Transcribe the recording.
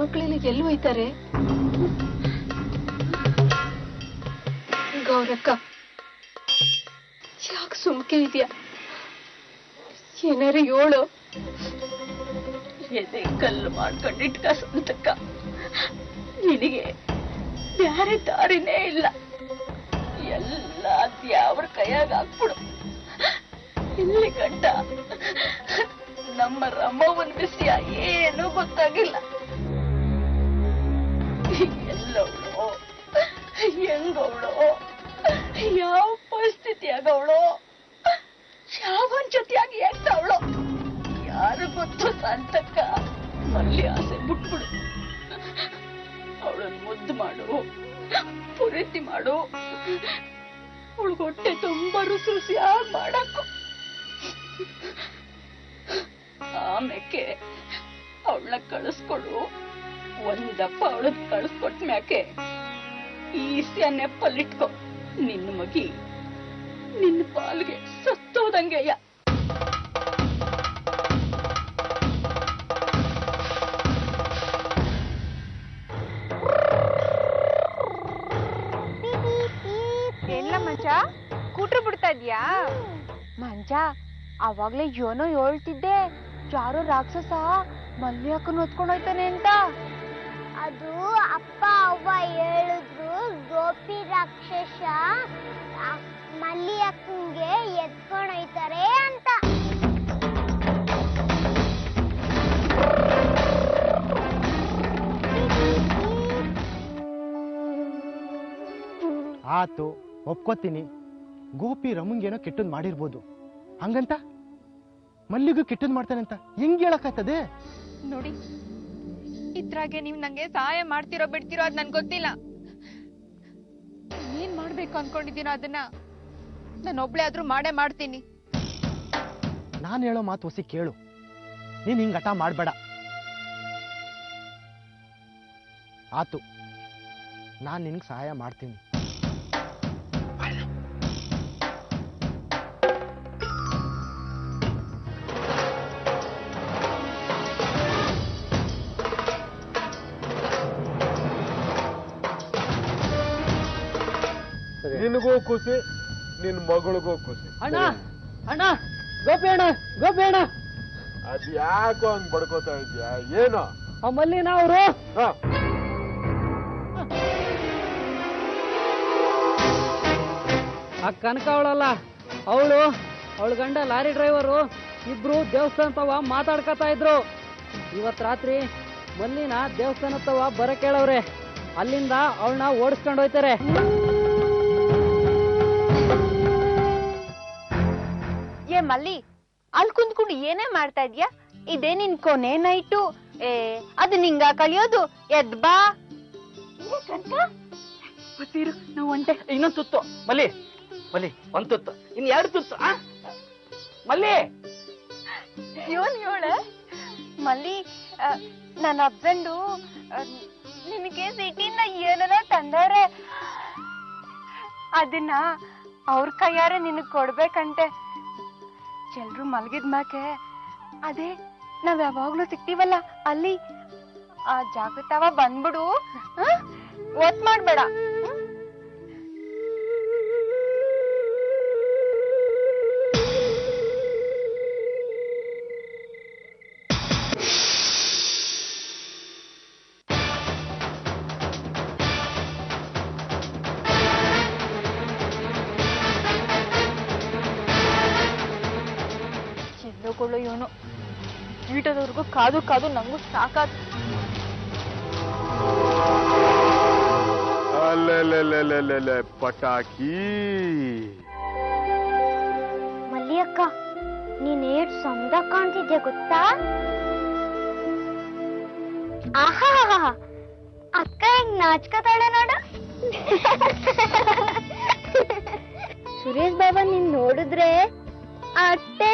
ಮಕ್ಕಳೆಲ್ಲ ಎಲ್ಲಿ ಹೋಯ್ತಾರೆ? ಗೌರಕ್ಕ, ಯಾಕೆ ಸುಮ್ಕೆ ಇದೆಯಾ? ಏನಾರು ಹೇಳು. ಎದೆ ಕಲ್ಲು ಮಾಡ್ಕೊಂಡಿಟ್ಕ ಸಂತಕ್ಕ, ನಿನಗೆ ಬ್ಯಾರೆ ದಾರಿನೇ ಇಲ್ಲ. ಎಲ್ಲ ದ್ಯಾವ್ರ ಕೈಯಾಗ ಹಾಕ್ಬಿಡು. ಇಲ್ಲಿ ಗಂಟ ನಮ್ಮ ರಮ್ಮವನ್ ವಿಷಯ ಏನೂ ಗೊತ್ತಾಗಿಲ್ಲ. ಎಲ್ಲವಳೋ, ಹೆಂಗವಳೋ, ಯಾವ ಪರಿಸ್ಥಿತಿಯಾಗವಳೋ, ಯಾವನ್ ಜೊತೆಯಾಗಿ ಆಗ್ತಾವಳೋ ಯಾರು ಗೊತ್ತು ಸಂತಕ್ಕ. ಅಲ್ಲಿ ಆಸೆ ಬಿಟ್ಬಿಡು. ಅವಳನ್ನು ಮುದ್ದು ಮಾಡು, ಪೂರೈತಿ ಮಾಡು, ಅವಳಿಗೆ ಹೊಟ್ಟೆ ತುಂಬಾ ರುಸಿ ರುಸಿಯಾಗಿ ಮಾಡಾಕು. ಆಮೇಕೆ ಅವಳನ್ನ ಕಳಿಸ್ಕೊಡು. ಒಂದಪ್ಪ ಅವಳನ್ನ ಕಳಿಸ್ಕೊಟ್ ಮ್ಯಾಕೆ ಈಸ್ಯ ನೆಪ್ಪಲ್ಲಿಟ್ಕೊ. ನಿನ್ನ ಮಗಿ ನಿನ್ನ ಪಾಲ್ಗೆ ಸತ್ತೋದಂಗೆಯ. ಎಲ್ಲ ಮಂಜ ಕೂಟ್ರು ಬಿಡ್ತಾ ಇದ್ಯಾ? ಮಂಜ, ಅವಾಗ್ಲೇ ಏನೋ ಹೇಳ್ತಿದ್ದೆ, ಯಾರೋ ರಾಕ್ಷಸ ಮಲ್ಲಿ ಅಕ್ಕನ ಹೊತ್ಕೊಂಡು ಹೋಯ್ತಾನೆ ಅಂತ. ಅದು ಅಪ್ಪ ಅವ್ವ ಹೇಳಿದ್ರು, ಗೋಪಿ ರಾಕ್ಷಸ ಮಲ್ಲಿ ಅಕ್ಕಂಗೆ ಎತ್ಕೊಂಡು ಹೋಯ್ತಾರೆ ಅಂತ. ಆತು, ಒಪ್ಕೋತೀನಿ. ಗೋಪಿ ರಮಂಗೇನೋ ಕೆಟ್ಟದ್ ಮಾಡಿರ್ಬೋದು, ಹಂಗಂತ ಮಲ್ಲಿಗೂ ಕೆಟ್ಟದ್ ಮಾಡ್ತಾನೆ ಅಂತ ಹೆಂಗ್ ಹೇಳಕ್ಕಾಗ್ತದೆ? ನೋಡಿ, ಇದ್ರಾಗೆ ನೀವ್ ನಂಗೆ ಸಹಾಯ ಮಾಡ್ತಿರೋ ಬಿಡ್ತಿರೋ ಅದ್ ನನ್ ಗೊತ್ತಿಲ್ಲ. ಏನ್ ಮಾಡ್ಬೇಕು ಅನ್ಕೊಂಡಿದ್ದೀನೋ ಅದನ್ನ ನಾನು ಒಬ್ಳೆ ಆದ್ರೂ ಮಾಡೇ ಮಾಡ್ತೀನಿ. ನಾನು ಹೇಳೋ ಮಾತು ಹೊಸಿ ಕೇಳು. ನೀನ್ ಹಿಂಗ್ ಹಠ ಮಾಡ್ಬೇಡ. ಆತು, ನಾನ್ ನಿನ್ಗೆ ಸಹಾಯ ಮಾಡ್ತೀನಿ. ನಿನಗೂ ಖುಷಿ, ನಿನ್ ಮಗಳಿಗೂ ಖುಷಿ. ಅಣ್ಣ ಅಣ್ಣ, ಗೋಪಿ ಅಣ್ಣ, ಗೋಪಿ ಅಣ್ಣ, ಅದ್ ಯಾಕೋ ಹಂಗ್ ಬಡ್ಕೋತಾ ಇದ್ಯಾ? ಏನು ಆ ಮಲ್ಲಿನ ಅವರು ಆ ಕನಕ ಅವಳಲ್ಲ, ಅವಳ ಗಂಡ ಲಾರಿ ಡ್ರೈವರು ಇಬ್ರು ದೇವಸ್ಥಾನ ತವ ಮಾತಾಡ್ಕತಾ ಇದ್ರು. ಇವತ್ ರಾತ್ರಿ ಮಲ್ಲಿನ ದೇವಸ್ಥಾನ ತವ ಬರ ಕೇಳವ್ರೆ. ಅಲ್ಲಿಂದ ಅವಳನ್ನ ಓಡಿಸ್ಕೊಂಡು ಹೋಯ್ತಾರೆ. ಏ ಮಲ್ಲಿ, ಅಲ್ಲಿ ಕುಂತ್ಕೊಂಡು ಏನೇ ಮಾಡ್ತಾ ಇದ್ಯಾ? ಇದೇ ನಿನ್ ಕೊನೆ ನೈಟು. ಅದು ನಿಂಗ ಕಲಿಯೋದು. ಎದ್ ಬಾ. ನಾವು ಒಂಟೆ. ಇನ್ನೊಂದು ತುತ್ತು ಮಲ್ಲಿ, ಮಲ್ಲಿ ಒಂದ್ ತುತ್ತು, ಇನ್ 2 ತುತ್ತು. ಮಲ್ಲಿ ಇವಳ ಮಲ್ಲಿ, ನನ್ನ ಹಸ್ಬೆಂಡು ನಿನಗೆ ಸಿಟಿಯಿಂದ ಏನನ ತಂದಾರೆ. ಅದನ್ನ ಅವ್ರ ಕೈಯಾರೆ ನಿನಗ್ ಕೊಡ್ಬೇಕಂತೆ. ಎಲ್ರು ಮಲಗಿದ ಮ್ಯಾಕೆ ಅದೇ ನಾವ್ ಯಾವಾಗ್ಲೂ ಸಿಗ್ತೀವಲ್ಲ ಅಲ್ಲಿ ಆ ಜಾಗೃತವ ಬಂದ್ಬಿಡು. ಒತ್ ಮಾಡ್ಬೇಡ. ಚೆಲ್ಲುಕೊಳ್ಳೋ ಇವನು ಈಟದವರೆಗೂ ಕಾದು ಕಾದು ನಂಗೂ ಸಾಕಾದ. ಅಲ್ಲೆಲ್ಲೆಲ್ಲೆಲ್ಲೆಲ್ಲೆ ಪಟಾಕಿ. ಮಲ್ಲಿ ಅಕ್ಕ, ನೀನ್ ಏಟ್ ಸಂದ ಕಾಣ್ತಿದ್ಯಾ ಗೊತ್ತಾ? ಆಹಾ, ಅಕ್ಕ ಹೆಂಗ್ ನಾಚ್ಕತಾಳೆ ನೋಡು. ಸುರೇಶ್ ಬಾಬಾ ನೀನ್ ನೋಡಿದ್ರೆ ಅಟ್ಟೆ